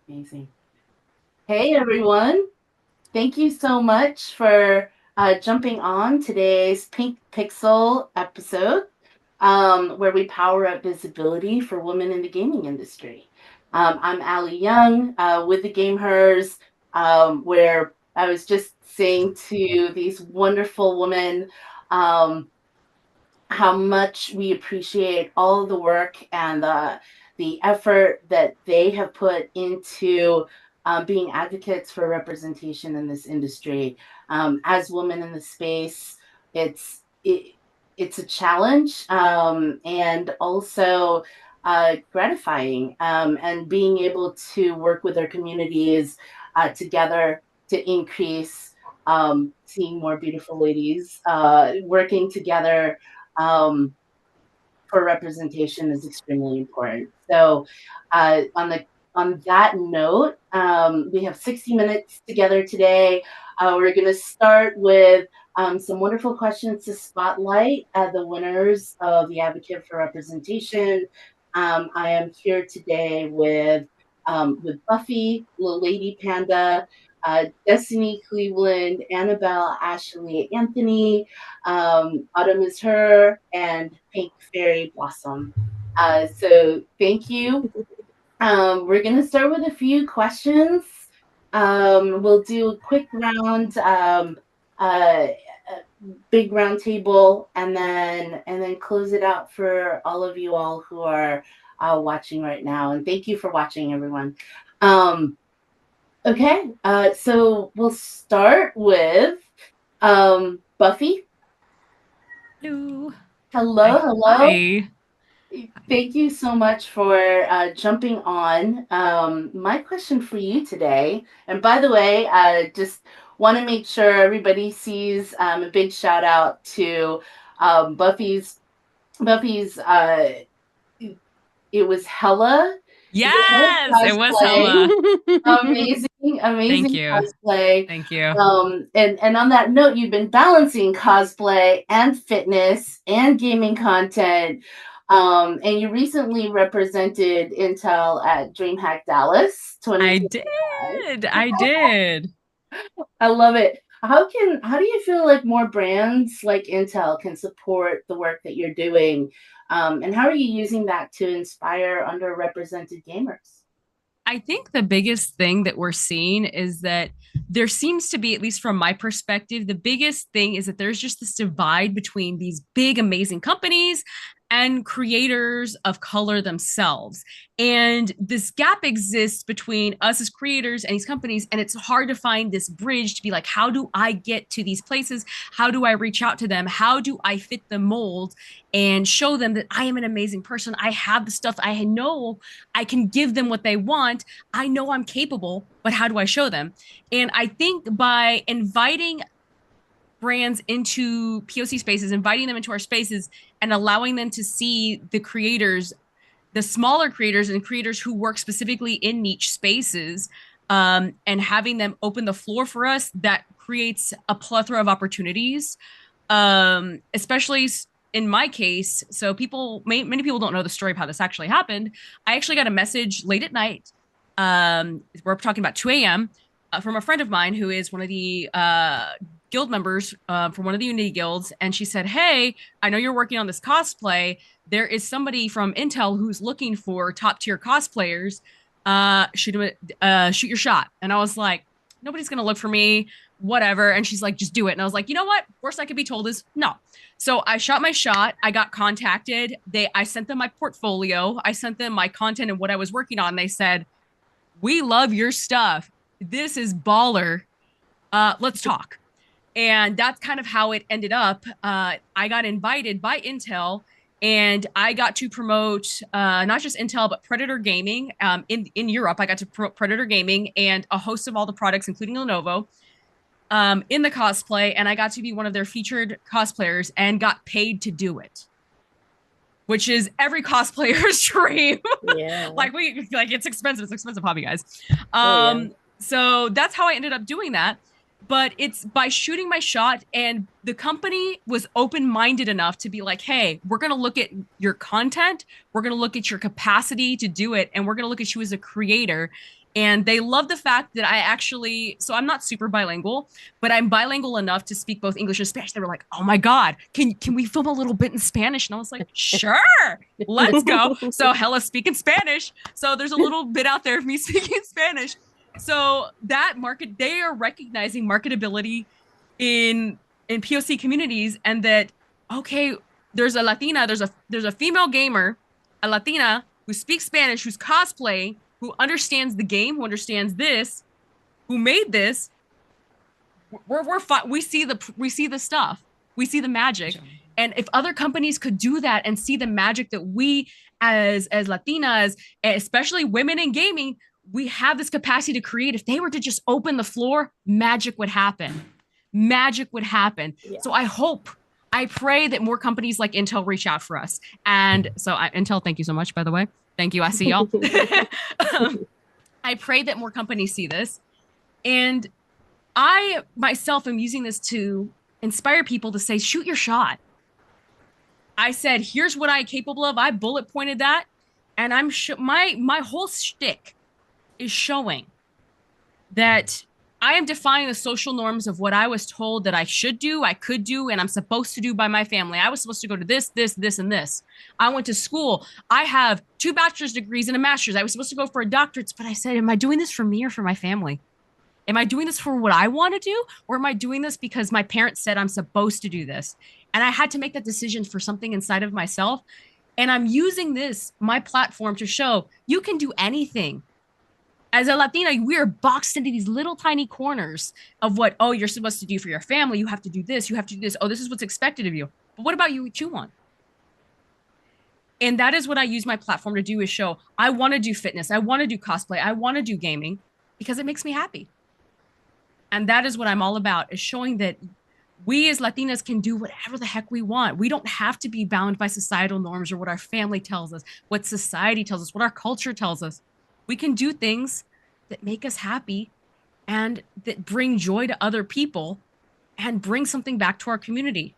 Amazing. Hey, everyone. Thank you so much for jumping on today's Pink Pixel episode, where we power up visibility for women in the gaming industry. I'm Allie Young with the gamehers, where I was just saying to these wonderful women how much we appreciate all the work and the effort that they have put into being advocates for representation in this industry. As women in the space, it's it, it's a challenge and also gratifying, and being able to work with our communities together to increase seeing more beautiful ladies working together um, for representation is extremely important. So, on that note, we have 60 minutes together today. We're going to start with some wonderful questions to spotlight the winners of the Advocate for Representation. I am here today with Buffy, Little Lady Panda, Destiny Cleveland, Annabelle Ashley Anthony, Autumn is Her, and Pink Fairy Blossom. So thank you. We're going to start with a few questions. We'll do a quick round, big round table, and then close it out for all of you all who are watching right now. And thank you for watching, everyone. Okay, so we'll start with Buffy. Hello. Hello, hello. Hi. Thank you so much for jumping on. My question for you today, and by the way, I just want to make sure everybody sees a big shout out to Buffy's. It was Hella. Is it Yes, Hella it was cosplay? Hella. Amazing, Thank amazing you. cosplay. Thank you. And on that note, you've been balancing cosplay and fitness and gaming content. And you recently represented Intel at DreamHack Dallas I 2025. did. I did. I love it. How do you feel like more brands like Intel can support the work that you're doing? And how are you using that to inspire underrepresented gamers? I think the biggest thing that we're seeing is that there seems to be, at least from my perspective, the biggest thing is that there's just this divide between these big, amazing companies and creators of color themselves. And this gap exists between us as creators and these companies. And it's hard to find this bridge to be like, how do I get to these places? How do I reach out to them? How do I fit the mold and show them that I am an amazing person? I have the stuff. I know I can give them what they want. I know I'm capable, but how do I show them? And I think by inviting brands into POC spaces, inviting them into our spaces, and allowing them to see the creators, the smaller creators and creators who work specifically in niche spaces, and having them open the floor for us, that creates a plethora of opportunities, especially in my case. So many people don't know the story of how this actually happened. I actually got a message late at night. We're talking about 2 a.m. From a friend of mine who is one of the guild members from one of the Unity guilds, and she said, "Hey, I know you're working on this cosplay. There is somebody from Intel who's looking for top tier cosplayers. Shoot your shot." And I was like, "Nobody's gonna look for me, whatever." And she's like, "Just do it." And I was like, "You know what? Worst I could be told is no." So I shot my shot. I got contacted. I sent them my portfolio. I sent them my content and what I was working on. They said, "We love your stuff. This is baller. Let's talk." And that's kind of how it ended up. I got invited by Intel, and I got to promote not just Intel but Predator Gaming in Europe. I got to promote Predator Gaming and a host of all the products, including Lenovo, in the cosplay, and I got to be one of their featured cosplayers and got paid to do it, which is every cosplayer's dream. Yeah. It's expensive hobby, guys. Oh yeah. So that's how I ended up doing that. But it's by shooting my shot, and the company was open-minded enough to be like, "Hey, we're going to look at your content, we're going to look at your capacity to do it, and we're going to look at you as a creator." And they love the fact that I actually, so I'm not super bilingual, but I'm bilingual enough to speak both English and Spanish. They were like, "Oh my God, can we film a little bit in Spanish?" And I was like, "Sure, let's go." So Hella speaking Spanish. So there's a little bit out there of me speaking Spanish. So that market, they are recognizing marketability in POC communities, and that, okay, there's a Latina, there's a female gamer, a Latina who speaks Spanish, who's cosplaying, who understands the game, who understands this, who made this. We see the stuff, we see the magic, and if other companies could do that and see the magic that we as Latinas, especially women in gaming, we have this capacity to create. If they were to just open the floor, magic would happen. Magic would happen. Yeah. So I pray that more companies like Intel reach out for us. And so, Intel, thank you so much, by the way. Thank you. I see y'all. I pray that more companies see this. And I myself am using this to inspire people to say, shoot your shot. I said, here's what I'm capable of. I bullet pointed that. And my whole shtick is showing that I am defying the social norms of what I was told that I should do, I could do, and I'm supposed to do by my family. I was supposed to go to this, this, this, and this. I went to school. I have 2 bachelor's degrees and a master's. I was supposed to go for a doctorate, but I said, am I doing this for me or for my family? Am I doing this for what I want to do? Or am I doing this because my parents said I'm supposed to do this? And I had to make that decision for something inside of myself. And I'm using this, my platform, to show you can do anything. As a Latina, we are boxed into these little tiny corners of what, oh, you're supposed to do for your family. You have to do this. You have to do this. Oh, this is what's expected of you. But what about you, what you want? And that is what I use my platform to do, is show I want to do fitness. I want to do cosplay. I want to do gaming because it makes me happy. And that is what I'm all about, is showing that we as Latinas can do whatever the heck we want. We don't have to be bound by societal norms or what our family tells us, what society tells us, what our culture tells us. We can do things that make us happy and that bring joy to other people and bring something back to our community.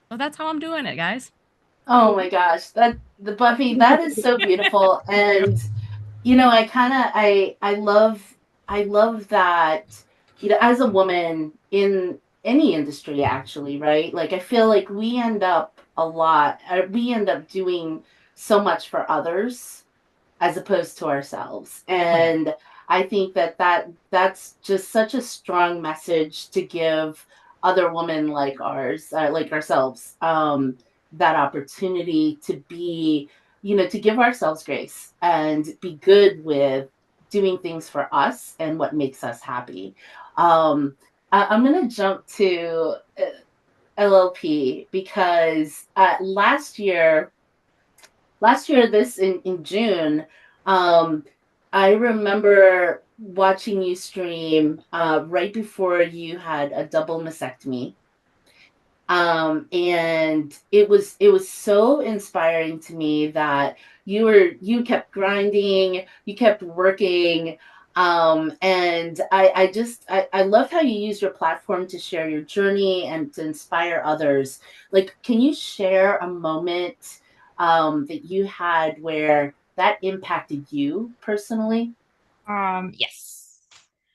So that's how I'm doing it, guys. Oh my gosh, that the Buffy, that is so beautiful. And I kind of I love that, as a woman in any industry, actually, right? Like, I feel like we end up doing so much for others as opposed to ourselves. And I think that's just such a strong message to give other women like like ourselves, that opportunity to be, to give ourselves grace and be good with doing things for us and what makes us happy. I'm going to jump to LLP because last year, this in June, um, I remember watching you stream right before you had a double mastectomy. And it was so inspiring to me that you kept grinding, you kept working. And I love how you use your platform to share your journey and to inspire others. Like, can you share a moment that you had where that impacted you personally? Yes.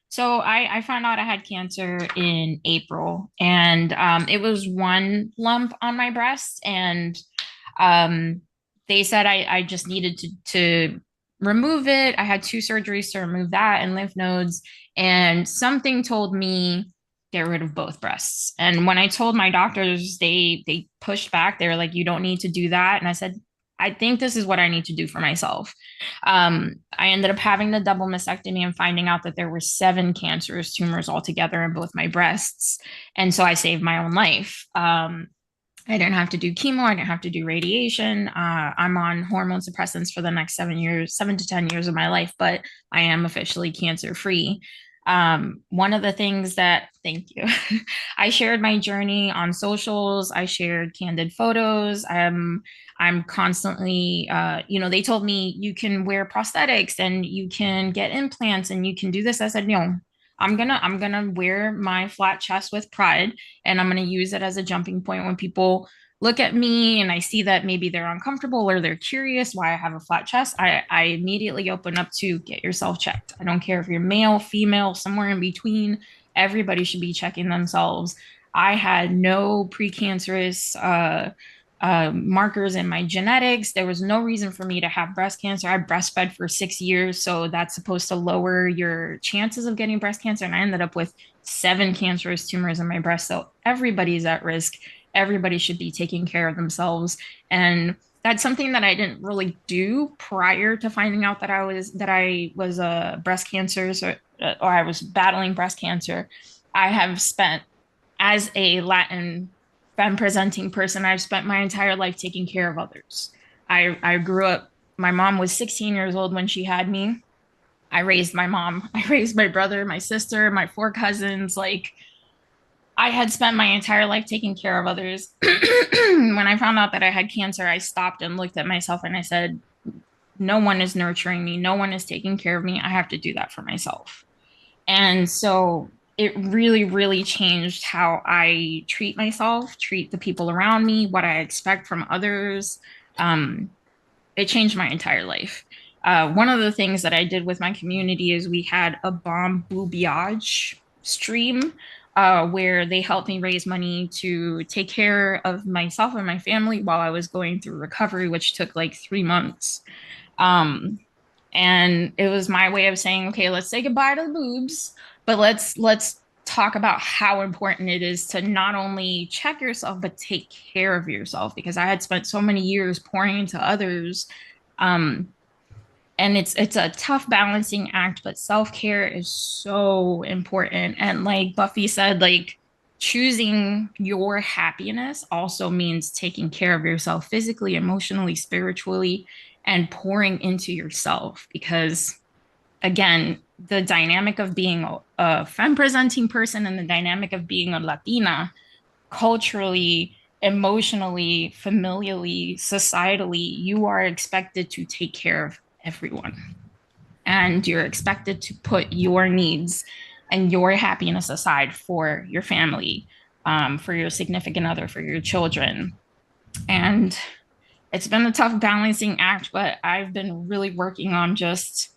So I found out I had cancer in April, and it was one lump on my breast, and um, they said I just needed to remove it. I had 2 surgeries to remove that and lymph nodes, and something told me get rid of both breasts. And when I told my doctors, they pushed back. They were like, "You don't need to do that." And I said, "I think this is what I need to do for myself." I ended up having the double mastectomy and finding out that there were 7 cancerous tumors altogether in both my breasts. And so I saved my own life. I didn't have to do chemo. I didn't have to do radiation. I'm on hormone suppressants for the next 7 years, 7 to 10 years of my life, but I am officially cancer free. One of the things that, thank you, I shared my journey on socials. I shared candid photos. I'm constantly, they told me you can wear prosthetics and you can get implants and you can do this. I said, no, I'm gonna wear my flat chest with pride, and I'm gonna use it as a jumping point when people look at me and I see that maybe they're uncomfortable or they're curious why I have a flat chest, I immediately open up to get yourself checked. I don't care if you're male, female, somewhere in between. Everybody should be checking themselves. I had no precancerous markers in my genetics. There was no reason for me to have breast cancer. I breastfed for 6 years, so that's supposed to lower your chances of getting breast cancer. And I ended up with 7 cancerous tumors in my breast. So everybody's at risk. Everybody should be taking care of themselves. And that's something that I didn't really do prior to finding out that I was a breast cancer, or I was battling breast cancer. I have spent as a Latin femme presenting person, I've spent my entire life taking care of others. I grew up, my mom was 16 years old when she had me. I raised my mom, I raised my brother, my sister, my 4 cousins. Like, I had spent my entire life taking care of others. When I found out that I had cancer, I stopped and looked at myself and I said, no one is nurturing me. No one is taking care of me. I have to do that for myself. And so it really, really changed how I treat myself, treat the people around me, what I expect from others. Um, it changed my entire life. One of the things that I did with my community is we had a bomb bouillage stream where they helped me raise money to take care of myself and my family while I was going through recovery, which took like 3 months. Um, and it was my way of saying, okay, let's say goodbye to the boobs, but let's talk about how important it is to not only check yourself but take care of yourself, because I had spent so many years pouring into others. um and it's a tough balancing act, but self-care is so important. And like Buffy said, like, choosing your happiness also means taking care of yourself physically, emotionally, spiritually, and pouring into yourself. Because again, the dynamic of being a femme presenting person and the dynamic of being a Latina, culturally, emotionally, familially, societally, you are expected to take care of everyone. And you're expected to put your needs and your happiness aside for your family, for your significant other, for your children. And it's been a tough balancing act, but I've been really working on just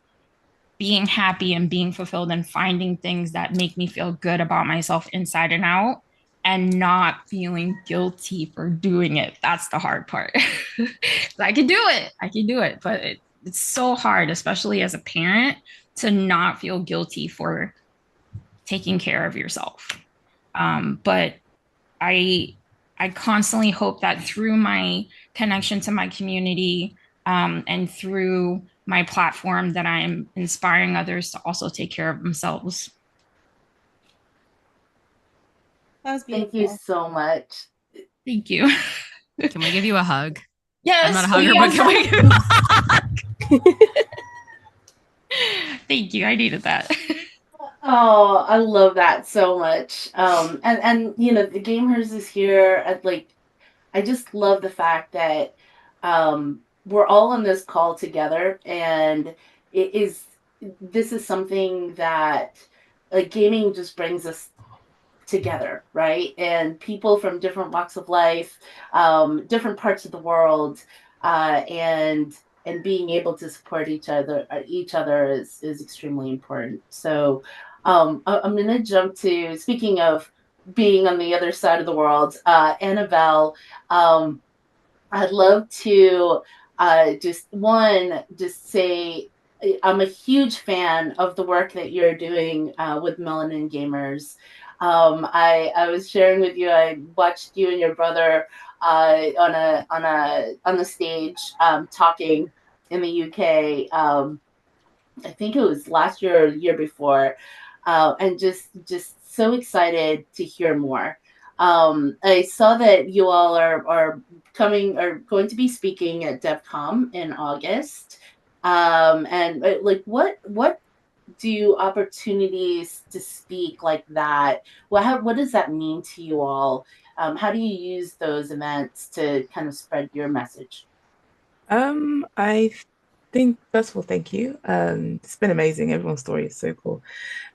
being happy and being fulfilled and finding things that make me feel good about myself inside and out, and not feeling guilty for doing it. That's the hard part. I can do it. I can do it. But it's so hard, especially as a parent, to not feel guilty for taking care of yourself. But I I constantly hope that through my connection to my community, and through my platform, that I'm inspiring others to also take care of themselves. That was Thank you beautiful. so much. Thank you. Can we give you a hug? I'm not Yes, a hugger, yes. but can we give you a hug? Thank you. I needed that. Oh, I love that so much. And you know, the gamers is here. I just love the fact that we're all on this call together, and it is this is something that like gaming just brings us together, right? And people from different walks of life, different parts of the world, and being able to support each other is extremely important. So I'm going to jump to, speaking of being on the other side of the world, Annabelle. I'd love to just say I'm a huge fan of the work that you're doing with Melanin Gamers. I was sharing with you. I watched you and your brother on the stage talking in the UK. I think it was last year or the year before, and just so excited to hear more. I saw that you all are going to be speaking at DevCom in August. And like, what do opportunities to speak like that? What does that mean to you all? How do you use those events to kind of spread your message? I think first of all, thank you. It's been amazing. Everyone's story is so cool.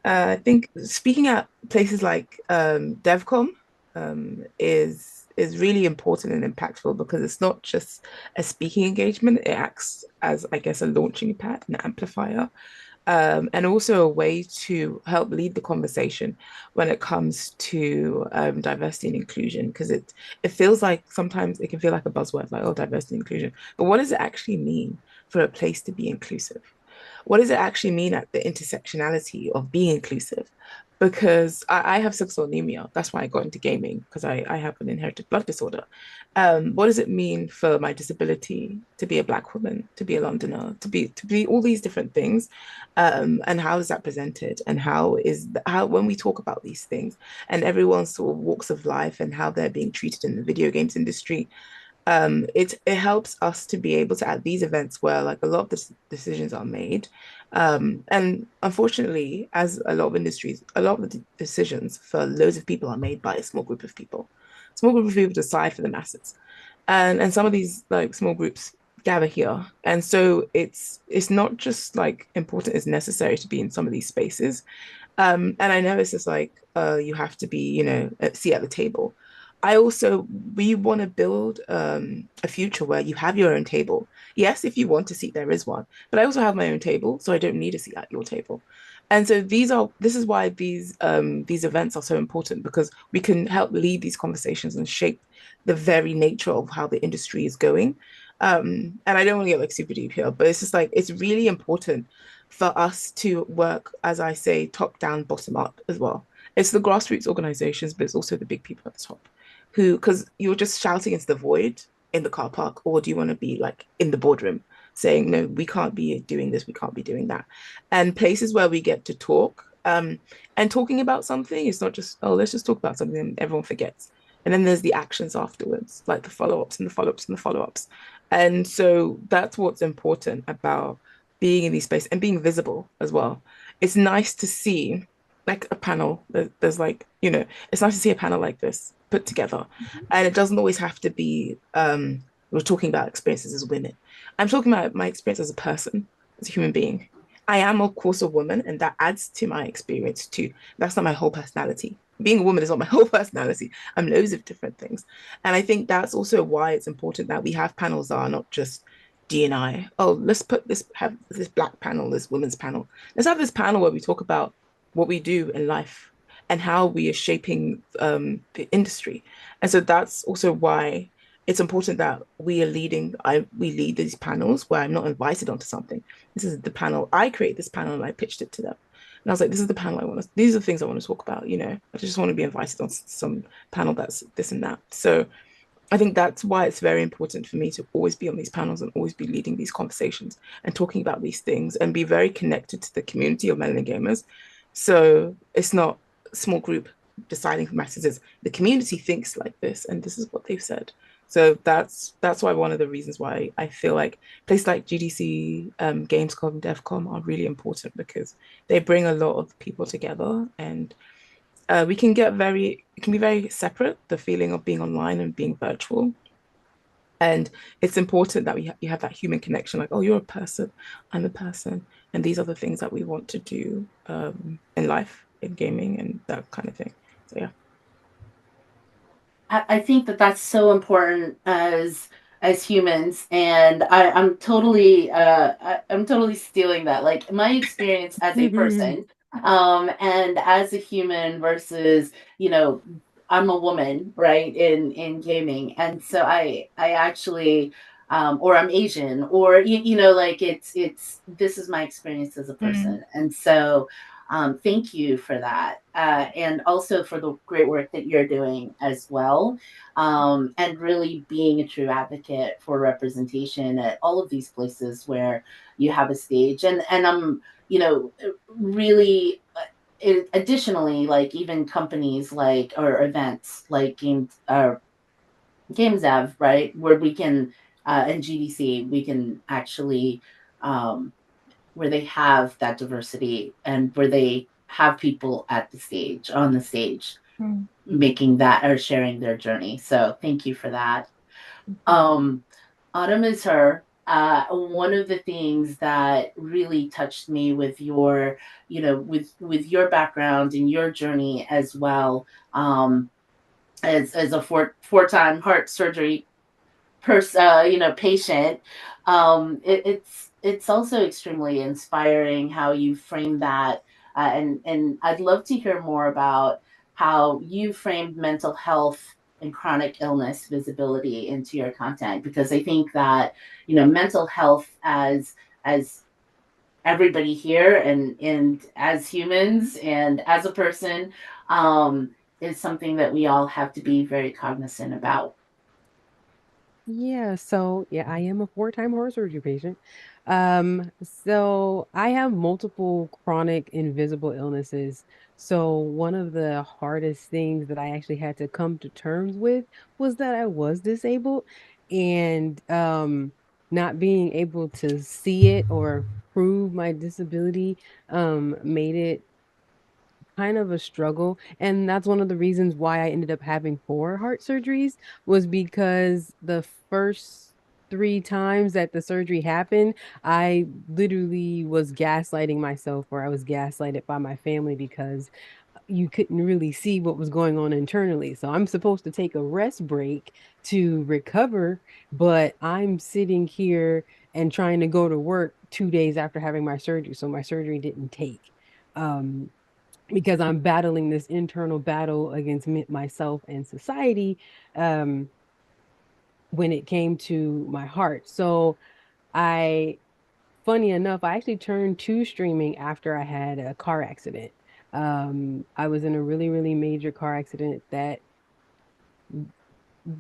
I think speaking at places like DevCom is is really important and impactful because it's not just a speaking engagement, it acts as, I guess, a launching pad, an amplifier, and also a way to help lead the conversation when it comes to diversity and inclusion. Because it feels like sometimes it can feel like a buzzword, like, oh, diversity and inclusion. But what does it actually mean for a place to be inclusive? What does it actually mean at the intersectionality of being inclusive? Because I have sickle cell anemia. That's why I got into gaming, because I have an inherited blood disorder. What does it mean for my disability to be a Black woman, to be a Londoner, to be all these different things? And how is that presented? And how when we talk about these things and everyone's sort of walks of life and how they're being treated in the video games industry, it helps us to be able to at these events where like a lot of the decisions are made, and unfortunately, as a lot of industries, a lot of the decisions for loads of people are made by a small group of people. Small group of people decide for the masses, and some of these like small groups gather here, and so it's not just like important, it's necessary to be in some of these spaces. And I know it's just like you have to be, a seat at the table. We want to build a future where you have your own table. Yes, if you want a seat, there is one, but I also have my own table, so I don't need a seat at your table. And so this is why these events are so important, because we can help lead these conversations and shape the very nature of how the industry is going. And I don't want to get like super deep here, but it's just like it's really important for us to work, as I say, top down, bottom up as well. It's the grassroots organizations, but it's also the big people at the top who, because you're just shouting into the void in the car park, or do you want to be like in the boardroom saying, no, we can't be doing this, we can't be doing that. And places where we get to talk, and talking about something, it's not just, oh, let's just talk about something and everyone forgets. And then there's the actions afterwards, like the follow ups and the follow ups and the follow ups. And so that's what's important about being in these spaces and being visible as well. It's nice to see like a panel. There's like, it's nice to see a panel like this put together. And it doesn't always have to be, we're talking about experiences as women. I'm talking about my experience as a person, as a human being. I am, of course, a woman, and that adds to my experience too. That's not my whole personality. Being a woman is not my whole personality. I'm loads of different things. And I think that's also why it's important that we have panels that are not just D&I. Oh, have this black panel, this women's panel. Let's have this panel where we talk about what we do in life and how we are shaping the industry. And so that's also why it's important that we are we lead these panels where I'm not invited onto something. This is the panel. I create this panel and I pitched it to them. And I was like, this is the panel these are the things I want to talk about, I just want to be invited on some panel that's this and that. So I think that's why it's very important for me to always be on these panels and always be leading these conversations and talking about these things and be very connected to the community of melanin gamers. So it's not a small group deciding for masses. It's the community thinks like this, and this is what they've said. So that's why one of the reasons why I feel like places like GDC, Gamescom, DevCom are really important, because they bring a lot of people together, and it can be very separate, the feeling of being online and being virtual. And it's important that you have that human connection, like, oh, you're a person, I'm a person, and these are the things that we want to do in life, in gaming, and that kind of thing. So yeah. I think that that's so important as humans, and I'm totally stealing that. Like my experience as a person, and as a human versus, I'm a woman, right, in gaming, and so I actually, or I'm Asian, or like it's this is my experience as a person, and so thank you for that, and also for the great work that you're doing as well, and really being a true advocate for representation at all of these places where you have a stage, and I'm, really. Additionally, like even companies like or events like games dev, right, where we can in GDC we can actually where they have that diversity and where they have people at the stage, on the stage, making that or sharing their journey. So thank you for that. Autumn is her. One of the things that really touched me with your, with your background and your journey as well, as a four-time heart surgery patient. It's also extremely inspiring how you frame that, and I'd love to hear more about how you framed mental health and chronic illness visibility into your content, because I think that mental health as everybody here and as humans and as a person, um, is something that we all have to be very cognizant about. Yeah, so yeah, I am a four-time horror surgery patient. So I have multiple chronic invisible illnesses. So one of the hardest things that I actually had to come to terms with was that I was disabled and not being able to see it or prove my disability made it kind of a struggle. And that's one of the reasons why I ended up having four heart surgeries was because the first three times that the surgery happened, I literally was gaslighting myself or I was gaslighted by my family because you couldn't really see what was going on internally. So I'm supposed to take a rest break to recover, but I'm sitting here and trying to go to work 2 days after having my surgery. So my surgery didn't take. Um, because I'm battling this internal battle against myself and society um, when it came to my heart. So I, funny enough, I actually turned to streaming after I had a car accident. I was in a really, really major car accident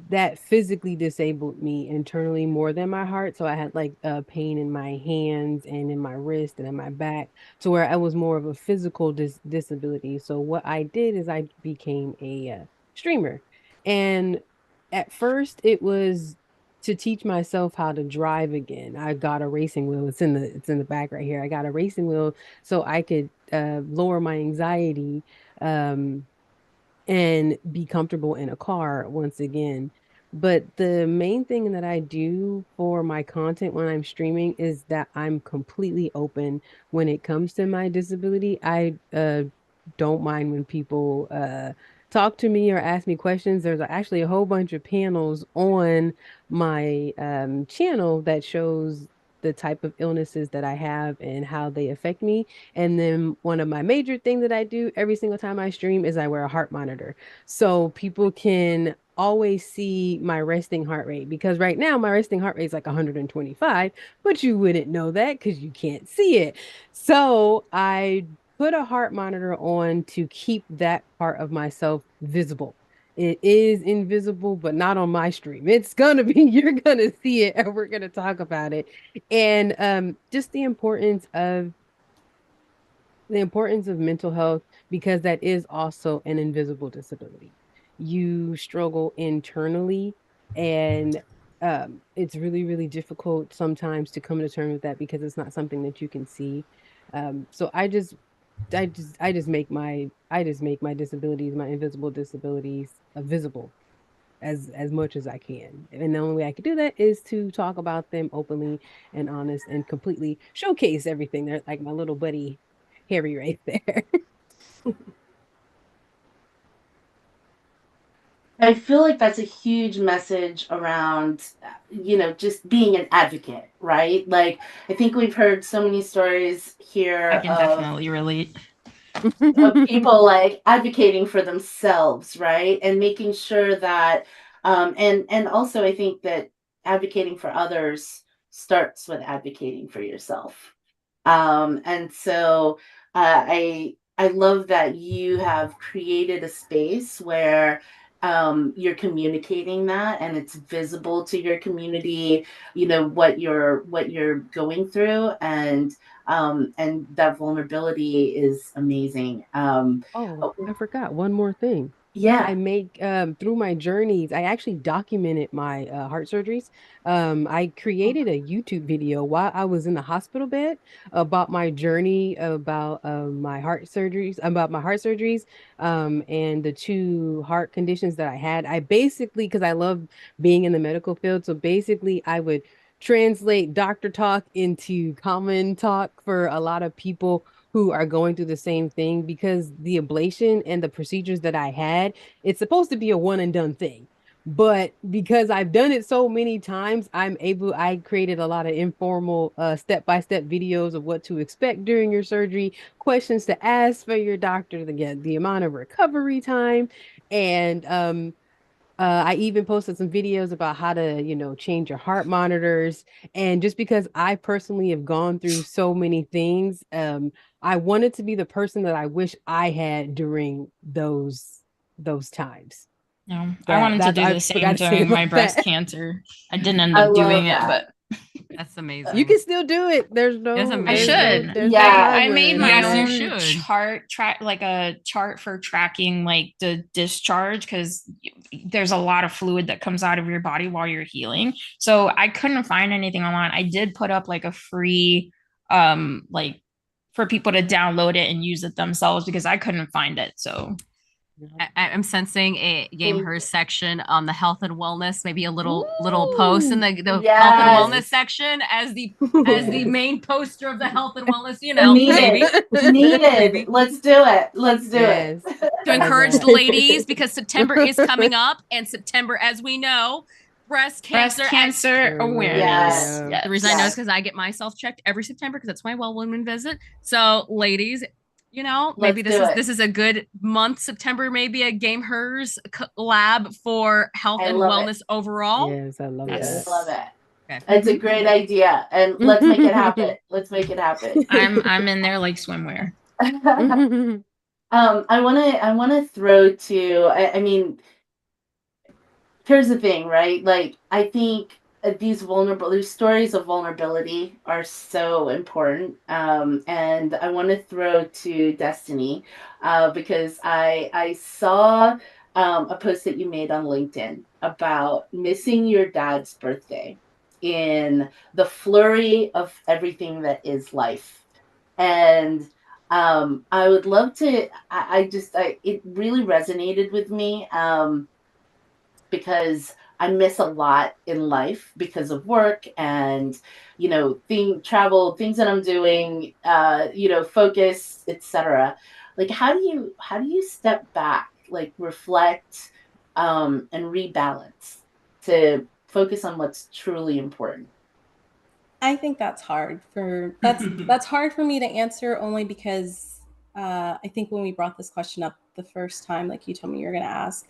that physically disabled me internally more than my heart. So I had like pain in my hands and in my wrist and in my back to where I was more of a physical disability. So what I did is I became a streamer. And at first it was to teach myself how to drive again. I got a racing wheel. It's in the back right here. I got a racing wheel so I could lower my anxiety and be comfortable in a car once again. But the main thing that I do for my content when I'm streaming is that I'm completely open when it comes to my disability. I don't mind when people talk to me or ask me questions. There's actually a whole bunch of panels on my channel that shows the type of illnesses that I have and how they affect me. And then one of my major thing that I do every single time I stream is I wear a heart monitor. So people can always see my resting heart rate because right now my resting heart rate is like 125, but you wouldn't know that because you can't see it. So I put a heart monitor on to keep that part of myself visible. It is invisible, but not on my stream. It's gonna be, you're gonna see it, and we're gonna talk about it. And just the importance of mental health because that is also an invisible disability. You struggle internally, and it's really, really difficult sometimes to come to terms with that because it's not something that you can see. So I just make my disabilities, my invisible disabilities, visible as much as I can. And the only way I could do that is to talk about them openly and honest and completely showcase everything. They're like my little buddy Harry right there. I feel like that's a huge message around, just being an advocate, right? Like, I think we've heard so many stories I here can definitely relate. of people like advocating for themselves, right? And making sure that, and also I think that advocating for others starts with advocating for yourself. And so I love that you have created a space where you're communicating that and it's visible to your community, what you're going through, and that vulnerability is amazing. Oh, I forgot one more thing. I Yeah. make through my journeys, I actually documented my heart surgeries. I created a YouTube video while I was in the hospital bed about my journey about my heart surgeries, and the two heart conditions that I had. I basically, because I love being in the medical field, so basically I would translate doctor talk into common talk for a lot of people who are going through the same thing, because the ablation and the procedures that I had, it's supposed to be a one and done thing. But because I've done it so many times, I created a lot of informal step-by-step videos of what to expect during your surgery, questions to ask for your doctor to get the amount of recovery time. And I even posted some videos about how to, change your heart monitors. And just because I personally have gone through so many things, I wanted to be the person that I wish I had during those times. No, I wanted to do the same during my breast cancer. I didn't end up doing it, but that's amazing. You can still do it. There's no. I should. I made my own chart, like a chart for tracking like the discharge, because there's a lot of fluid that comes out of your body while you're healing. So I couldn't find anything online. I did put up like a free, like for people to download it and use it themselves, because I couldn't find it. So I'm sensing a gamehers section on the health and wellness, maybe a little post in the health and wellness section as the main poster of the health and wellness, needed. Let's do it. To encourage the ladies, because September is coming up, and September, as we know, breast cancer awareness. Yes. The reason I know is because I get myself checked every September, because that's my well woman visit. So ladies, maybe this is a good month. September, maybe a gamehers lab for health and wellness overall. Yes, I love that. I love it. Okay. It's a great idea, and let's make it happen. I'm in there like swimwear. I want to throw to. I mean, here's the thing, right? Like, I think these stories of vulnerability are so important. And I want to throw to Destiny, because I saw a post that you made on LinkedIn about missing your dad's birthday in the flurry of everything that is life. And I would love to, it really resonated with me, because I miss a lot in life because of work and, travel, things that I'm doing, focus, etc. Like, how do you step back, like reflect, and rebalance to focus on what's truly important? I think that's hard that's hard for me to answer, only because I think when we brought this question up the first time, like you told me you're going to ask,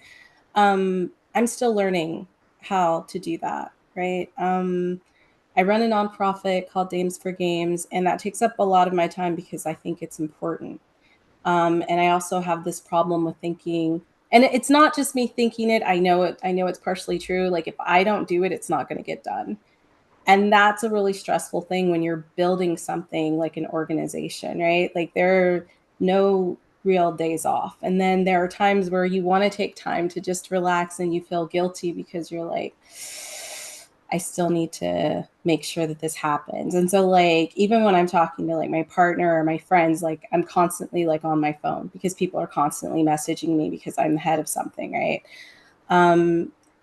I'm still learning how to do that, right? I run a nonprofit called Dames for Games, and that takes up a lot of my time because I think it's important. And I also have this problem with thinking, and it's not just me thinking it. I know it's partially true. Like, if I don't do it, it's not going to get done. And that's a really stressful thing when you're building something like an organization, right? Like, there are no real days off. And then there are times where you want to take time to just relax and you feel guilty because you're like, I still need to make sure that this happens. And so, like, even when I'm talking to like my partner or my friends, like, I'm constantly like on my phone because people are constantly messaging me because I'm ahead of something, right?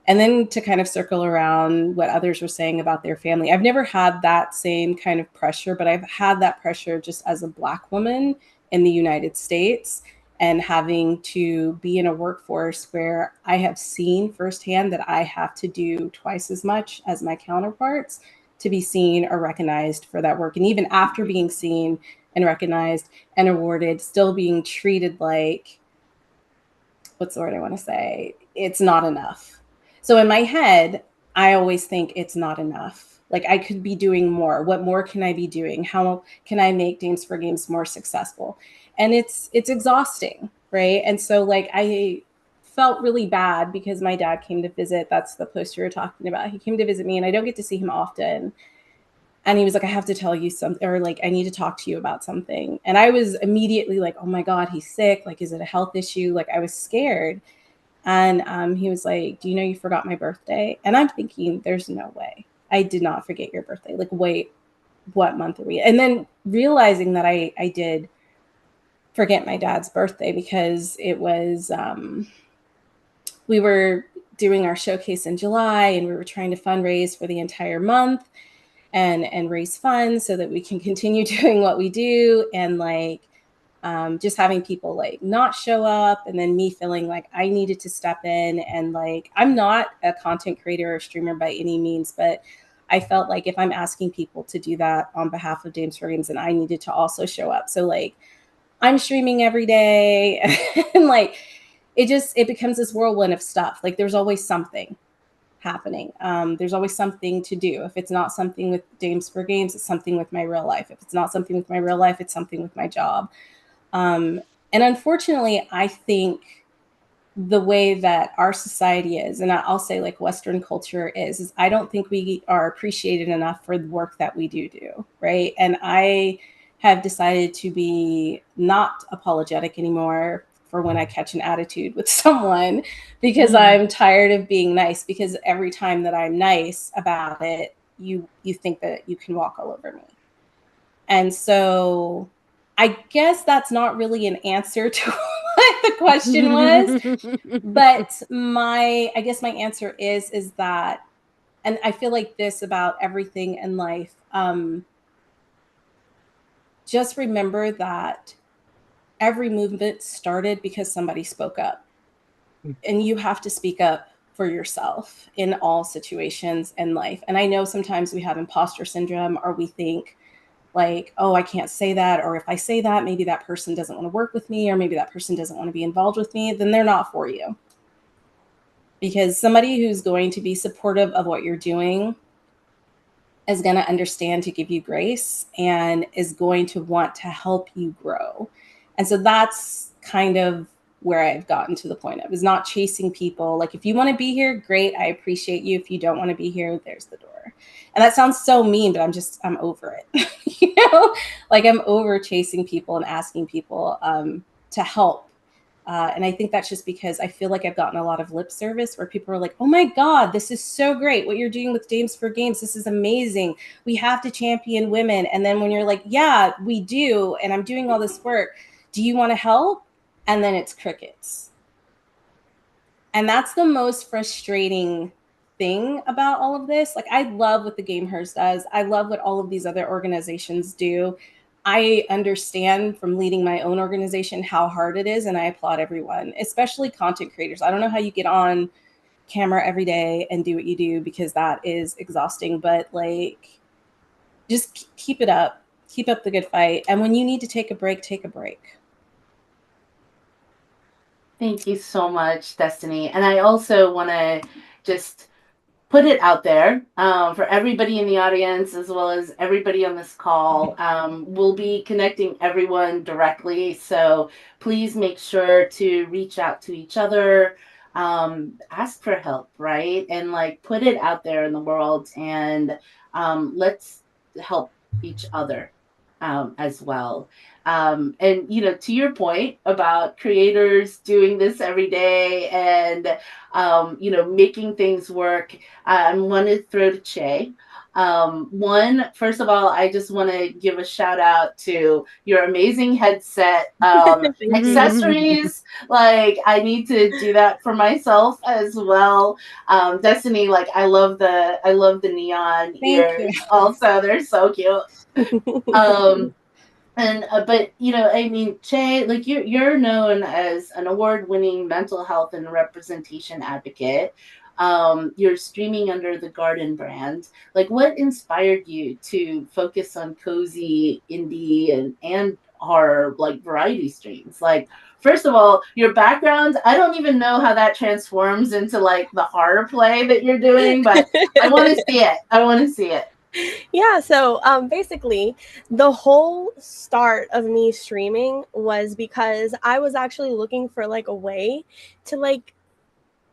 And then to kind of circle around what others were saying about their family, I've never had that same kind of pressure, but I've had that pressure just as a Black woman in the United States, and having to be in a workforce where I have seen firsthand that I have to do twice as much as my counterparts to be seen or recognized for that work. And even after being seen and recognized and awarded, still being treated like, what's the word I want to say? It's not enough. So in my head, I always think it's not enough. Like, I could be doing more. What more can I be doing? How can I make Dames for Games more successful? And it's exhausting, right? And so, like, I felt really bad because my dad came to visit. That's the post you were talking about. He came to visit me, and I don't get to see him often. And he was like, I have to tell you something, or like, I need to talk to you about something. And I was immediately like, oh my God, he's sick. Like, is it a health issue? Like, I was scared. And he was like, do you know you forgot my birthday? And I'm thinking, there's no way. I did not forget your birthday. Like, wait, what month are we? And then realizing that I did forget my dad's birthday, because it was, we were doing our showcase in July, and we were trying to fundraise for the entire month and raise funds so that we can continue doing what we do. And like, Just having people like not show up, and then me feeling like I needed to step in. And like, I'm not a content creator or streamer by any means, but I felt like if I'm asking people to do that on behalf of Dames for Games, then I needed to also show up. So like, I'm streaming every day and like it becomes this whirlwind of stuff. Like there's always something happening. There's always something to do. If it's not something with Dames for Games, it's something with my real life. If it's not something with my real life, it's something with my job. And unfortunately, I think the way that our society is, and I'll say like Western culture is I don't think we are appreciated enough for the work that we do, right? And I have decided to be not apologetic anymore for when I catch an attitude with someone, because I'm tired of being nice, because every time that I'm nice about it, you think that you can walk all over me. And so I guess that's not really an answer to what the question was. But I guess my answer is that, and I feel like this about everything in life, just remember that every movement started because somebody spoke up. And you have to speak up for yourself in all situations in life. And I know sometimes we have imposter syndrome, or we think like, oh, I can't say that. Or if I say that, maybe that person doesn't want to work with me, or maybe that person doesn't want to be involved with me. Then they're not for you. Because somebody who's going to be supportive of what you're doing is going to understand to give you grace and is going to want to help you grow. And so that's kind of where I've gotten to the point of, is not chasing people. Like, if you want to be here, great, I appreciate you. If you don't want to be here, there's the door. And that sounds so mean, but I'm over it. You know, like I'm over chasing people and asking people to help. And I think that's just because I feel like I've gotten a lot of lip service where people are like, oh my God, this is so great. What you're doing with Dames for Games, this is amazing. We have to champion women. And then when you're like, yeah, we do, and I'm doing all this work, do you want to help? And then it's crickets. And that's the most frustrating thing about all of this. Like, I love what the gamehers does. I love what all of these other organizations do. I understand from leading my own organization how hard it is, and I applaud everyone, especially content creators. I don't know how you get on camera every day and do what you do, because that is exhausting, but like, just keep it up. Keep up the good fight. And when you need to take a break, take a break. Thank you so much, Destiny. And I also want to just put it out there for everybody in the audience, as well as everybody on this call. We'll be connecting everyone directly, so please make sure to reach out to each other, ask for help, right? And like, put it out there in the world, and let's help each other as well. And to your point about creators doing this every day and making things work, I want to throw to Che. First of all, I just want to give a shout out to your amazing headset, accessories. Like, I need to do that for myself as well. Destiny, like, I love the neon ears. Also, they're so cute. But I mean, Che, like, you're known as an award-winning mental health and representation advocate. You're streaming under the Garden brand. Like, what inspired you to focus on cozy indie and horror, like, variety streams? Like, first of all, your background, I don't even know how that transforms into like the horror play that you're doing, but I want to see it. I want to see it. Yeah, so basically the whole start of me streaming was because I was actually looking for like a way to like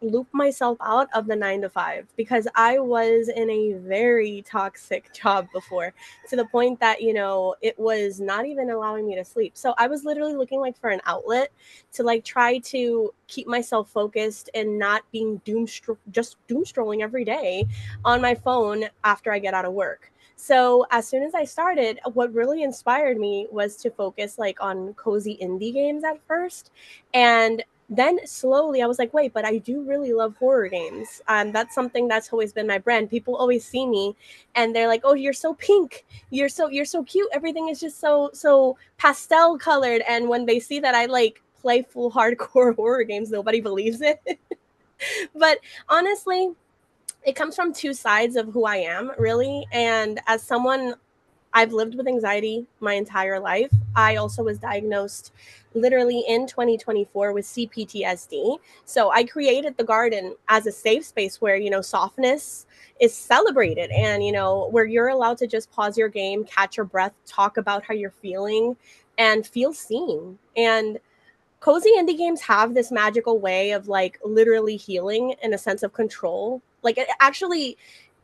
loop myself out of the 9 to 5, because I was in a very toxic job before, to the point that it was not even allowing me to sleep. So I was literally looking like for an outlet to like try to keep myself focused and not being doom scrolling every day on my phone after I get out of work. So as soon as I started, what really inspired me was to focus like on cozy indie games at first. And Then slowly I was like, wait, but I do really love horror games. That's something that's always been my brand. People always see me and they're like, oh, you're so pink, you're so cute, everything is just so pastel colored. And when they see that I like play full hardcore horror games, nobody believes it. But honestly, it comes from two sides of who I am, really. And as someone, I've lived with anxiety my entire life. I also was diagnosed literally in 2024 with CPTSD. So I created the garden as a safe space where, softness is celebrated and, where you're allowed to just pause your game, catch your breath, talk about how you're feeling, and feel seen. And cozy indie games have this magical way of like literally healing in a sense of control. Like it actually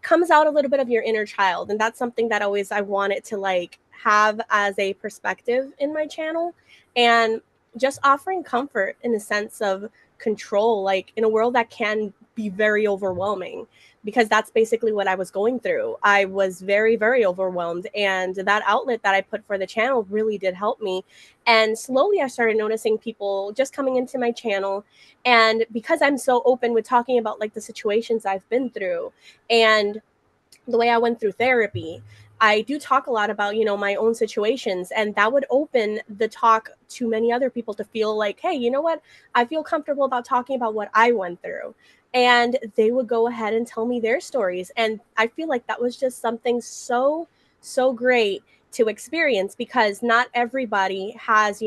comes out a little bit of your inner child, and that's something that always I wanted to like have as a perspective in my channel, and just offering comfort in a sense of control, like in a world that can be very overwhelming, because that's basically what I was going through. I was very, very overwhelmed, and that outlet that I put for the channel really did help me. And slowly I started noticing people just coming into my channel. And because I'm so open with talking about like the situations I've been through and the way I went through therapy, I do talk a lot about, my own situations, and that would open the talk to many other people to feel like, hey, you know what? I feel comfortable about talking about what I went through. And they would go ahead and tell me their stories. And I feel like that was just something so, so great to experience, because not everybody has,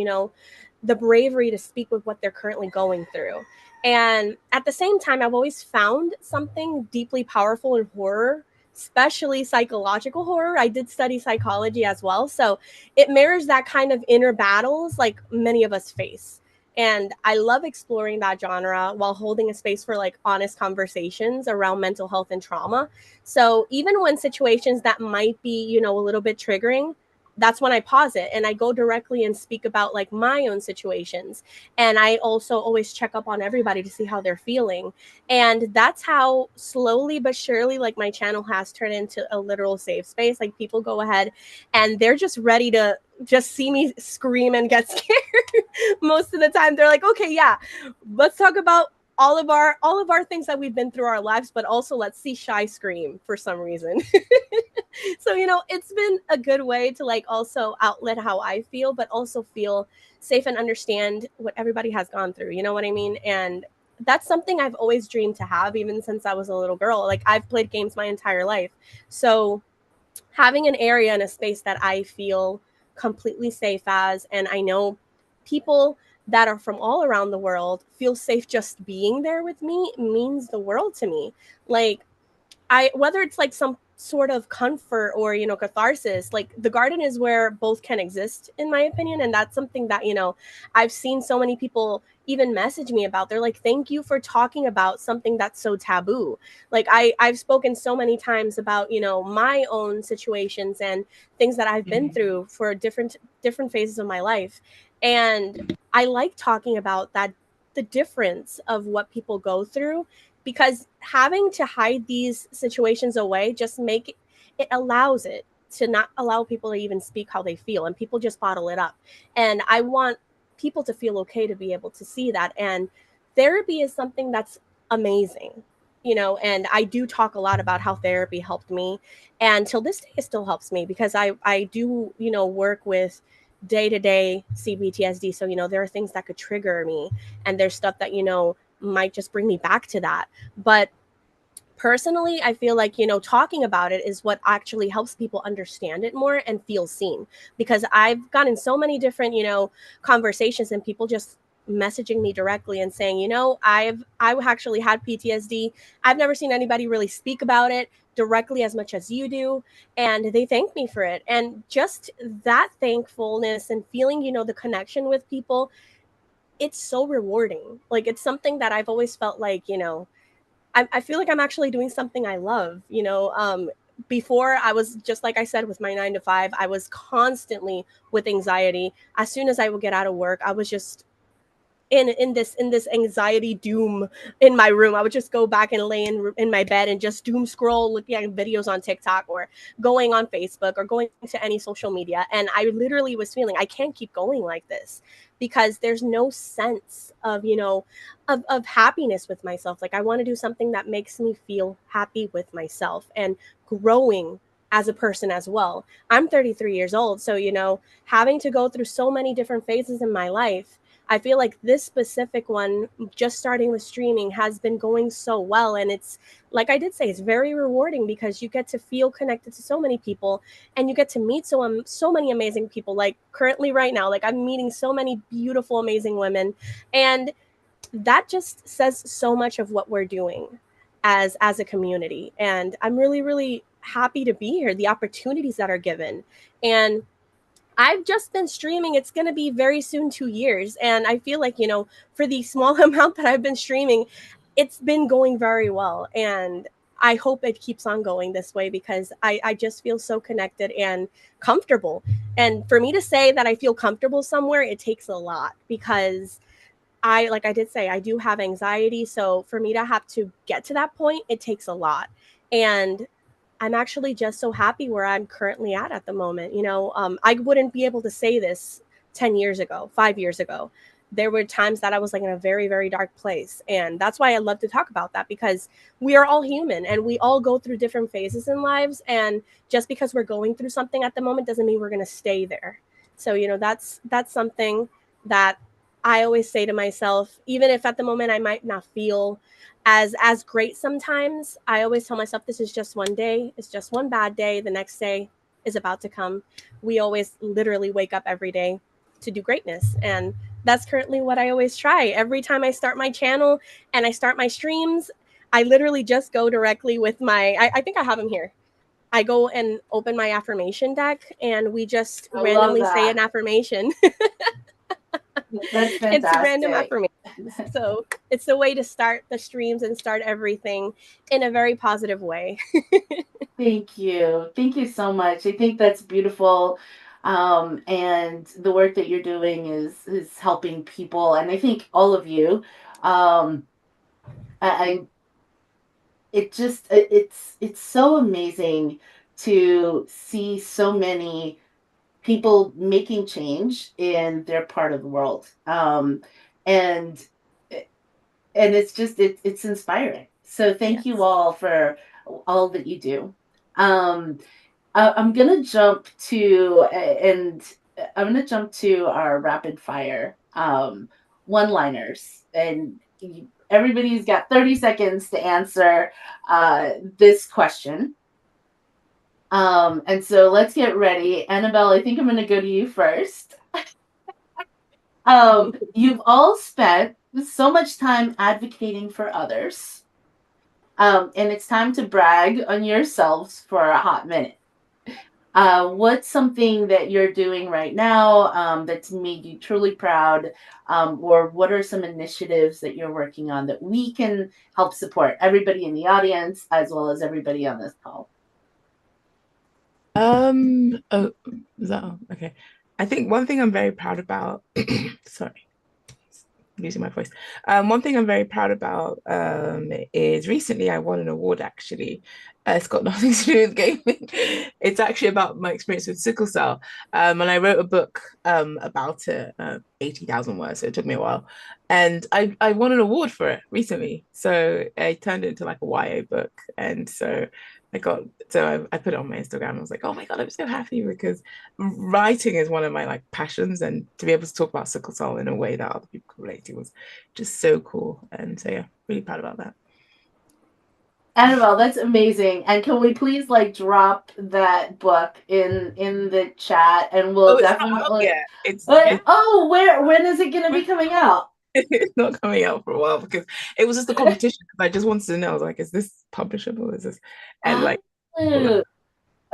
the bravery to speak with what they're currently going through. And at the same time, I've always found something deeply powerful in horror, especially psychological horror. I did study psychology as well. So it mirrors that kind of inner battles like many of us face. And I love exploring that genre while holding a space for like honest conversations around mental health and trauma. So even when situations that might be, a little bit triggering, that's when I pause it and I go directly and speak about like my own situations. And I also always check up on everybody to see how they're feeling. And that's how slowly but surely like my channel has turned into a literal safe space. Like people go ahead and they're just ready to just see me scream and get scared. Most of the time they're like, okay, yeah, let's talk about all of our things that we've been through our lives, but also let's see Shy scream for some reason. So it's been a good way to like also outlet how I feel, but also feel safe and understand what everybody has gone through, you know what I mean? And that's something I've always dreamed to have, even since I was a little girl. Like I've played games my entire life, so having an area and a space that I feel completely safe as, and I know people that are from all around the world feel safe just being there with me, means the world to me. Like whether it's like some sort of comfort or catharsis, like the garden is where both can exist, in my opinion. And that's something that I've seen so many people even message me about. They're like, thank you for talking about something that's so taboo. Like I've spoken so many times about my own situations and things that I've been through for different phases of my life. And I like talking about that, the difference of what people go through, because having to hide these situations away just it allows it to not allow people to even speak how they feel, and people just bottle it up. And I want people to feel okay to be able to see that. And therapy is something that's amazing, and I do talk a lot about how therapy helped me, and till this day it still helps me, because I do work with day-to-day CPTSD. So there are things that could trigger me, and there's stuff that might just bring me back to that. But personally, I feel like talking about it is what actually helps people understand it more and feel seen, because I've gotten so many different conversations, and people just messaging me directly and saying, I actually had PTSD. I've never seen anybody really speak about it directly as much as you do, and they thank me for it. And just that thankfulness and feeling the connection with people, it's so rewarding. Like it's something that I've always felt like, I feel like I'm actually doing something I love, before I was just, like I said, with my 9 to 5, I was constantly with anxiety. As soon as I would get out of work, I was just in this anxiety doom in my room. I would just go back and lay in my bed and just doom scroll, looking at videos on TikTok or going on Facebook or going to any social media. And I literally was feeling I can't keep going like this. because there's no sense of, of happiness with myself. Like I want to do something that makes me feel happy with myself and growing as a person as well. I'm 33 years old, so having to go through so many different phases in my life, I feel like this specific one, just starting with streaming, has been going so well. And it's, like I did say, it's very rewarding because you get to feel connected to so many people and you get to meet so many amazing people. Like currently right now, like I'm meeting so many beautiful, amazing women. And that just says so much of what we're doing as a community. And I'm really, really happy to be here, the opportunities that are given. And I've just been streaming. It's going to be very soon 2 years. And I feel like, for the small amount that I've been streaming, it's been going very well. And I hope it keeps on going this way because I just feel so connected and comfortable. And for me to say that I feel comfortable somewhere, it takes a lot because like I did say, I do have anxiety. So for me to have to get to that point, it takes a lot. And I'm actually just so happy where I'm currently at the moment. I wouldn't be able to say this 10 years ago, 5 years ago. There were times that I was like in a very, very dark place. And that's why I love to talk about that because we are all human and we all go through different phases in lives. And just because we're going through something at the moment doesn't mean we're going to stay there. So, that's something that I always say to myself, even if at the moment I might not feel as great sometimes, I always tell myself this is just one day. It's just one bad day. The next day is about to come. We always literally wake up every day to do greatness. And that's currently what I always try. Every time I start my channel and I start my streams, I literally just go directly with I think I have them here. I go and open my affirmation deck and we just randomly say an affirmation. That's fantastic. It's random affirmations. So it's a way to start the streams and start everything in a very positive way. Thank you. Thank you so much. I think that's beautiful. And the work that you're doing is helping people. And I think all of you, I it's so amazing to see so many people making change in their part of the world. And it's inspiring. So thank you all for all that you do. I'm gonna jump to our rapid fire one-liners, and everybody's got 30 seconds to answer this question. And so let's get ready. Annabelle, I think I'm gonna go to you first. You've all spent so much time advocating for others. And it's time to brag on yourselves for a hot minute. What's something that you're doing right now that's made you truly proud? Or what are some initiatives that you're working on that we can help support everybody in the audience as well as everybody on this call? Oh, is that all? Okay. I think one thing I'm very proud about, sorry, losing my voice. One thing I'm very proud about is recently I won an award actually. It's got nothing to do with gaming. It's actually about my experience with sickle cell. And I wrote a book about it, 80,000 words, so it took me a while. And I won an award for it recently. So I turned it into like a YA book. And so I put it on my Instagram. I was like, oh my God, I'm so happy because writing is one of my like passions, and to be able to talk about sickle cell in a way that other people could relate to was just so cool. And so yeah, really proud about that. Annabelle, that's amazing. And can we please like drop that book in the chat, and we'll definitely. When is it going to be coming out? It's not coming out for a while because it was just a competition. I just wanted to know, I was like, is this publishable? Is this and like.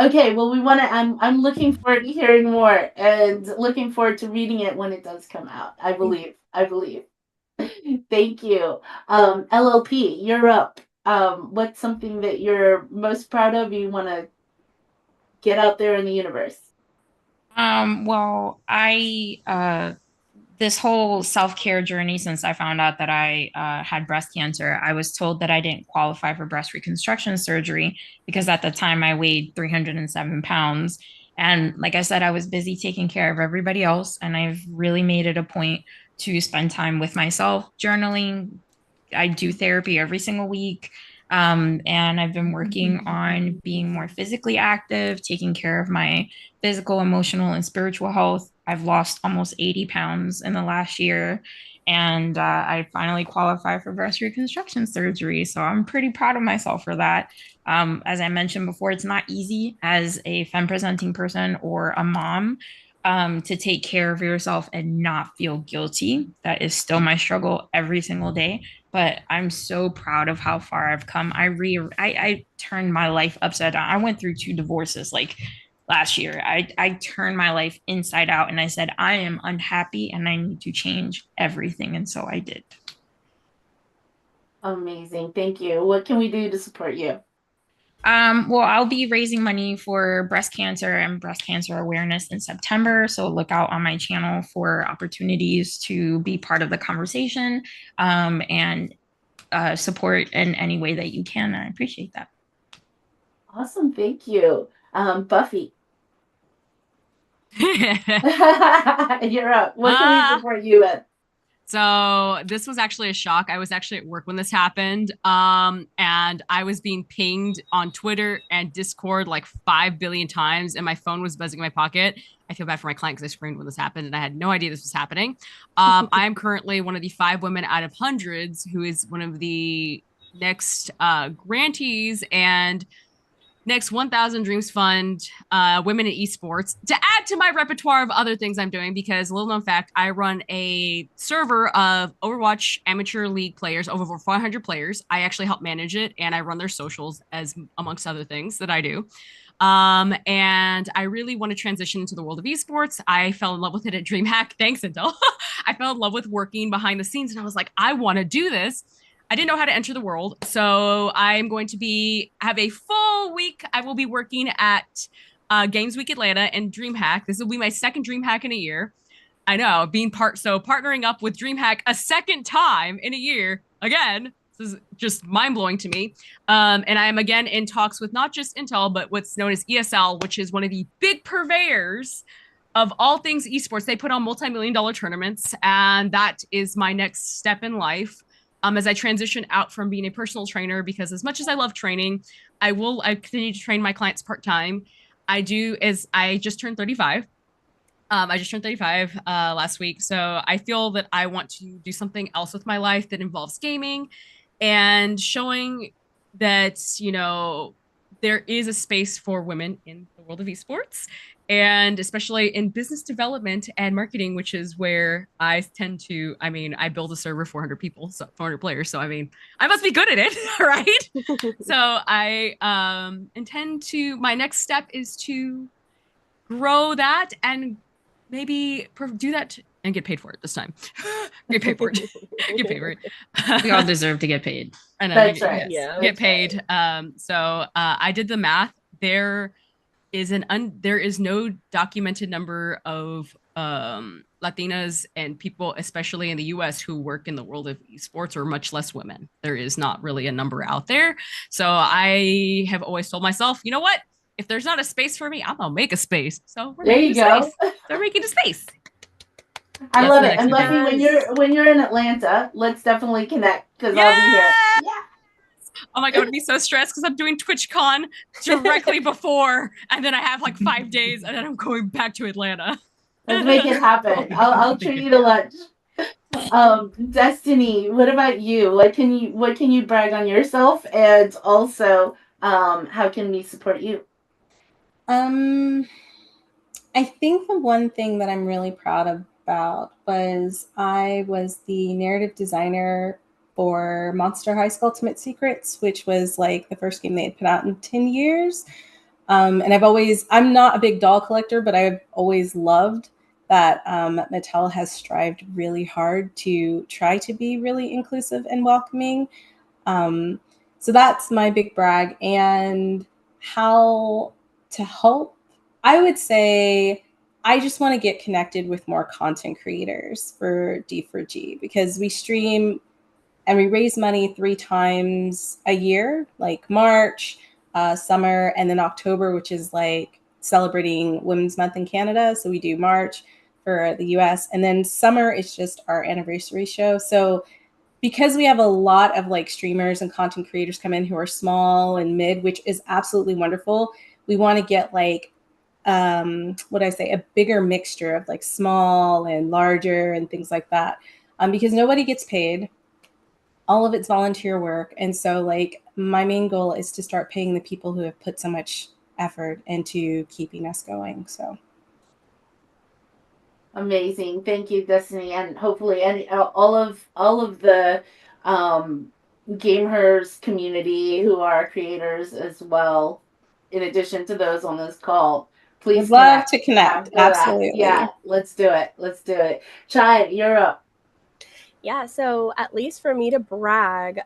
Okay, well, I'm looking forward to hearing more and looking forward to reading it when it does come out. I believe. Thank you. LLP, you're up. What's something that you're most proud of you want to get out there in the universe? Well, this whole self-care journey, since I found out that I had breast cancer, I was told that I didn't qualify for breast reconstruction surgery because at the time I weighed 307 pounds. And like I said, I was busy taking care of everybody else. And I've really made it a point to spend time with myself, journaling. I do therapy every single week. And I've been working on being more physically active, taking care of my physical, emotional, and spiritual health. I've lost almost 80 pounds in the last year. And I finally qualified for breast reconstruction surgery. So I'm pretty proud of myself for that. As I mentioned before, it's not easy as a femme presenting person or a mom to take care of yourself and not feel guilty. That is still my struggle every single day. But I'm so proud of how far I've come. I turned my life upside down. I went through 2 divorces like last year. I turned my life inside out and I said, I am unhappy and I need to change everything. And so I did. Amazing. Thank you. What can we do to support you? Well, I'll be raising money for breast cancer and breast cancer awareness in September. So look out on my channel for opportunities to be part of the conversation and support in any way that you can. I appreciate that. Awesome. Thank you. Buffy. You're up. What can we support you with? So this was actually a shock. I was actually at work when this happened. And I was being pinged on Twitter and Discord like 5 billion times, and my phone was buzzing in my pocket. I feel bad for my client because I screamed when this happened and I had no idea this was happening. I am currently one of the 5 women out of hundreds who is one of the next grantees and next 1000 Dreams Fund, women in esports, to add to my repertoire of other things I'm doing, because little known fact, I run a server of Overwatch amateur league players, over 400 players. I actually help manage it and I run their socials as amongst other things that I do. And I really want to transition into the world of esports. I fell in love with it at DreamHack. Thanks, Intel. I fell in love with working behind the scenes and I was like, I want to do this. I didn't know how to enter the world. So I'm going to have a full week. I will be working at Games Week Atlanta and DreamHack. This will be my second DreamHack in a year. I know, partnering up with DreamHack a second time in a year. Again, this is just mind-blowing to me. And I am again in talks with not just Intel, but what's known as ESL, which is one of the big purveyors of all things esports. They put on multi-million-dollar tournaments, and that is my next step in life. As I transition out from being a personal trainer, because as much as I love training, I continue to train my clients part-time. I just turned 35. I just turned 35 last week. So I feel that I want to do something else with my life that involves gaming and showing that, there is a space for women in the world of esports, and especially in business development and marketing, which is where I I build a server 400 people, so 400 players. So, I must be good at it, right? So I my next step is to grow that and maybe do that and get paid for it this time. Get paid for it. Get paid for it. We all deserve to get paid. I know. That's right. Yes, Yeah, get paid. Right. So I did the math. There is no documented number of Latinas and people, especially in the US, who work in the world of esports, or much less women. There is not really a number out there. So I have always told myself, you know what? If there's not a space for me, I'm gonna make a space. So there you go. They're making a space. I love it. And Buffy, when you're in Atlanta, let's definitely connect, because I'll be here. Yeah. Oh my God, I'd be so stressed because I'm doing TwitchCon directly before, and then I have like 5 days, and then I'm going back to Atlanta. Let's make it happen. I'll treat you to lunch. Destiny, what about you? What can you brag on yourself, and also how can we support you? I think the one thing that I'm really proud about was I was the narrative designer for Monster High School Ultimate Secrets, which was like the first game they had put out in 10 years. And I'm not a big doll collector, but I've always loved that Mattel has strived really hard to try to be really inclusive and welcoming. So that's my big brag. And how to help, I would say I just want to get connected with more content creators for D4G, because we stream and we raise money 3 times a year, like March, summer, and then October, which is like celebrating Women's Month in Canada. So we do March for the US. And then summer is just our anniversary show. So because we have a lot of like streamers and content creators come in who are small and mid, which is absolutely wonderful, we want to get like what I say, a bigger mixture of like small and larger and things like that, because nobody gets paid. All of it's volunteer work. And so like my main goal is to start paying the people who have put so much effort into keeping us going. So amazing. Thank you, Destiny. And hopefully all of the gamehers community who are creators as well, in addition to those on this call, please would love to connect. Absolutely. Yeah, let's do it. Let's do it. Chai, you're up. Yeah, so at least for me to brag,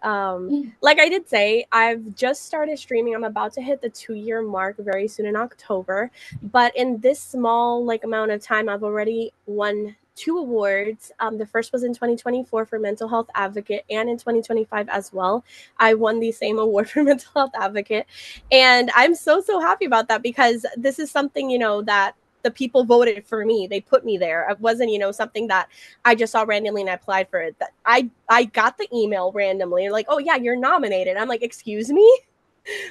like I did say, I've just started streaming. I'm about to hit the 2-year mark very soon in October. But in this small like amount of time, I've already won 2 awards. The first was in 2024 for Mental Health Advocate, and in 2025 as well. I won the same award for Mental Health Advocate. And I'm so happy about that, because this is something, that the people voted for me. They put me there. It wasn't, something that I just saw randomly and I applied for it. That I got the email randomly, like, oh yeah, you're nominated. I'm like, excuse me?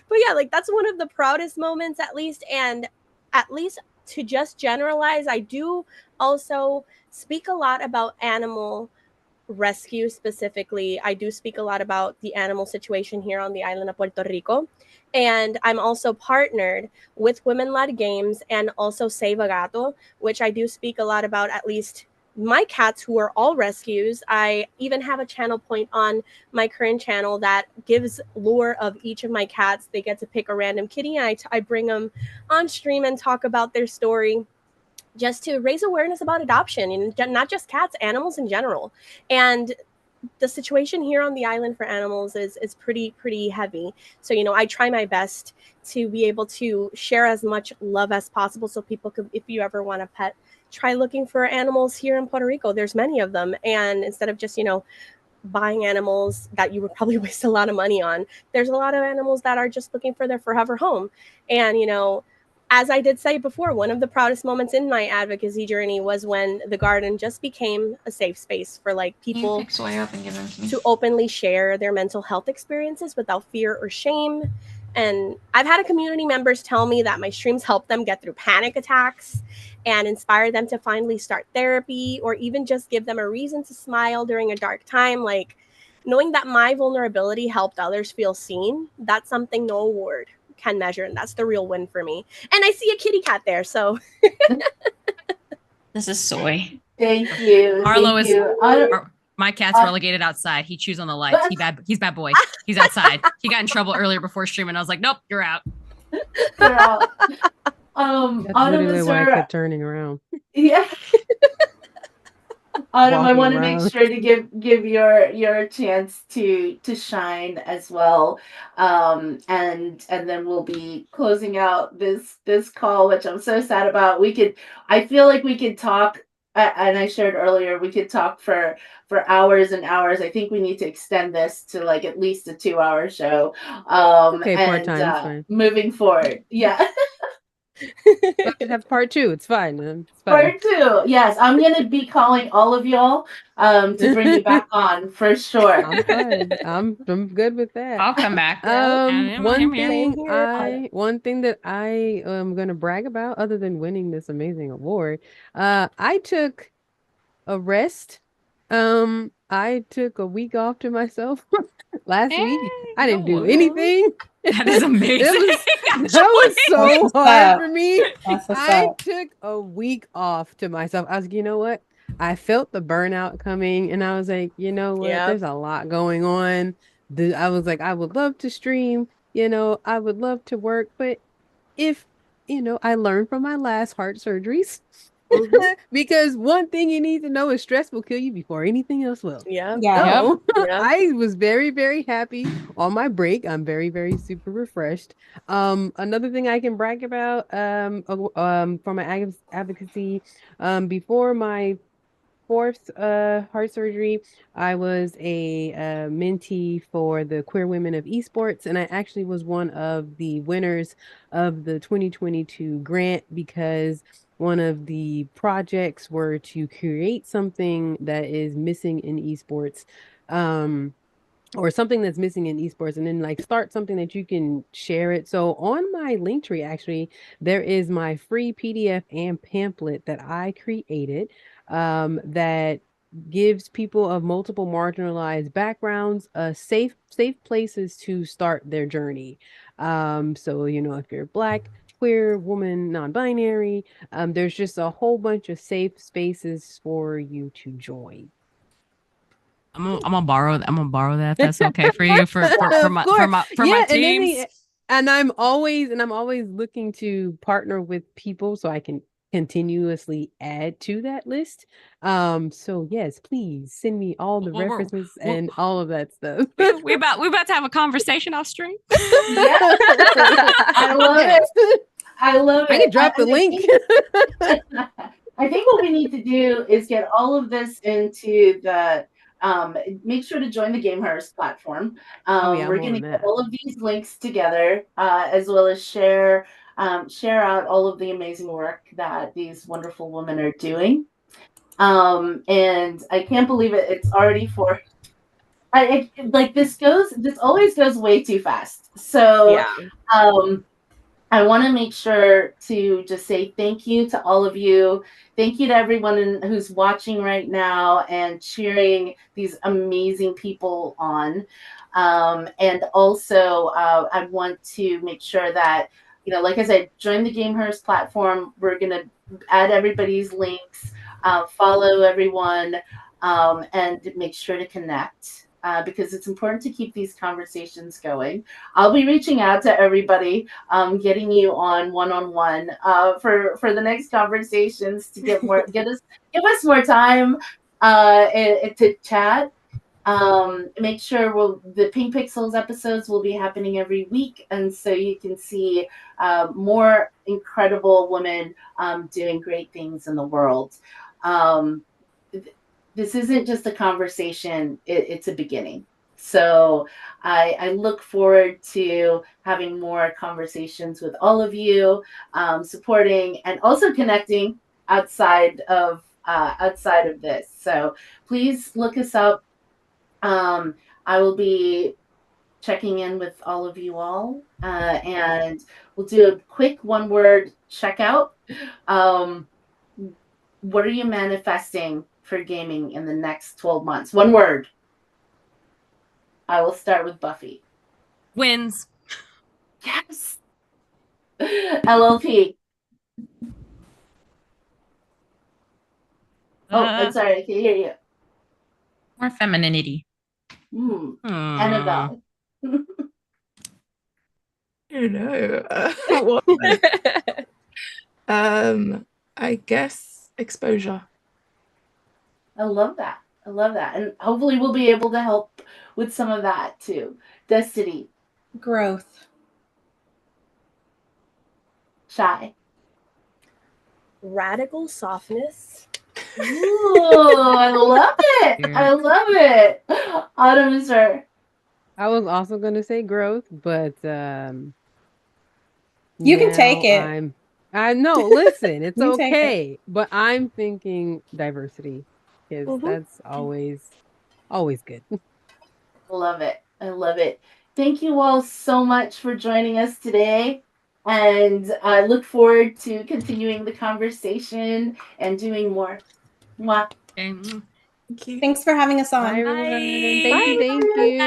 But yeah, like that's one of the proudest moments, at least. And at least to just generalize, I do also speak a lot about animal rescue specifically. I do speak a lot about the animal situation here on the island of Puerto Rico. And I'm also partnered with Women Led Games and also Save a Gato, which I do speak a lot about, at least my cats who are all rescues. I even have a channel point on my current channel that gives lore of each of my cats. They get to pick a random kitty, and I bring them on stream and talk about their story, just to raise awareness about adoption, and not just cats, animals in general. And the situation here on the island for animals is pretty heavy. So, I try my best to be able to share as much love as possible, so people could, if you ever want a pet, try looking for animals here in Puerto Rico. There's many of them. And instead of just, buying animals that you would probably waste a lot of money on, there's a lot of animals that are just looking for their forever home. And, as I did say before, one of the proudest moments in my advocacy journey was when the garden just became a safe space for like people to openly share their mental health experiences without fear or shame. And I've had community members tell me that my streams help them get through panic attacks and inspire them to finally start therapy, or even just give them a reason to smile during a dark time. Like, knowing that my vulnerability helped others feel seen, that's something no award can measure, and that's the real win for me. And I see a kitty cat there, so this is Soy. Thank you. Arlo Thank is you. my cat's relegated outside. He chews on the lights. He's bad boy. He's outside. He got in trouble earlier before streaming. I was like, nope, you're out. You're out. That's literally why I kept turning around. Yeah. Autumn, I Walking want to around. make sure to give your chance to shine as well, and then we'll be closing out this call, which I'm so sad about. I feel like we could talk, and I shared earlier, we could talk for hours and hours. I think we need to extend this to like at least a 2-hour show. Okay, part-time, fine. Moving forward, yeah. I can have part 2. It's fine. It's fine. Part 2, yes. I'm gonna be calling all of y'all to bring you back on for sure. I'm fine. I'm good with that. I'll come back. One thing that I am gonna brag about, other than winning this amazing award, I took a rest. I took a week off to myself last week. I didn't do anything. That is amazing. That was so hard for me. I took a week off to myself. I was like, you know what? I felt the burnout coming, and I was like, you know what? There's a lot going on. I was like, I would love to stream, I would love to work, but if, I learned from my last heart surgeries. Because one thing you need to know is stress will kill you before anything else will. So, I was very, very happy on my break. I'm very, very super refreshed. Another thing I can brag about for my advocacy, before my fourth heart surgery. I was a mentee for the Queer Women of Esports, and I actually was one of the winners of the 2022 grant because one of the projects were to create something that is missing in esports. Or something that's missing in esports, and then like start something that you can share it. So on my link tree, actually, there is my free PDF and pamphlet that I created that gives people of multiple marginalized backgrounds safe places to start their journey. So if you're Black, queer, woman, non-binary, there's just a whole bunch of safe spaces for you to join. I'm gonna borrow that if that's okay for you for my teams. And I'm always looking to partner with people so I can continuously add to that list. So yes, please send me all the references and all of that stuff. we about to have a conversation off stream. Yeah. I love it. I love it. I can drop the link. I think what we need to do is get all of this into the make sure to join the gamehers platform. We're going to get all of these links together, as well as share out all of the amazing work that these wonderful women are doing. And I can't believe it. It's already this always goes way too fast. So yeah. I want to make sure to just say thank you to all of you. Thank you to everyone who's watching right now and cheering these amazing people on. And also, I want to make sure that, like I said, join the gamehers platform. We're going to add everybody's links, follow everyone, and make sure to connect. Because it's important to keep these conversations going. I'll be reaching out to everybody, getting you on one-on-one for the next conversations to give us more time to chat. Make sure the PinkPixels episodes will be happening every week, and so you can see more incredible women doing great things in the world. This isn't just a conversation, it's a beginning. So I look forward to having more conversations with all of you, supporting and also connecting outside of this. So please look us up. I will be checking in with all of you all, and we'll do a quick one-word checkout. What are you manifesting for gaming in the next 12 months? One word. I will start with Buffy. Wins. Yes. LLP. I'm sorry, I can't hear you. More femininity. Annabelle. I guess exposure. I love that. And hopefully we'll be able to help with some of that too. Destiny. Growth. Shy. Radical softness. Ooh, I love it. I love it. Autumn is her. I was also going to say growth, but you can take it. I know. Listen, it's okay, but I'm thinking diversity because that's always good. Love it. I love it. Thank you all so much for joining us today. And I look forward to continuing the conversation and doing more. Mwah. Thank you. Thanks for having us on. Bye, everyone. Thank you.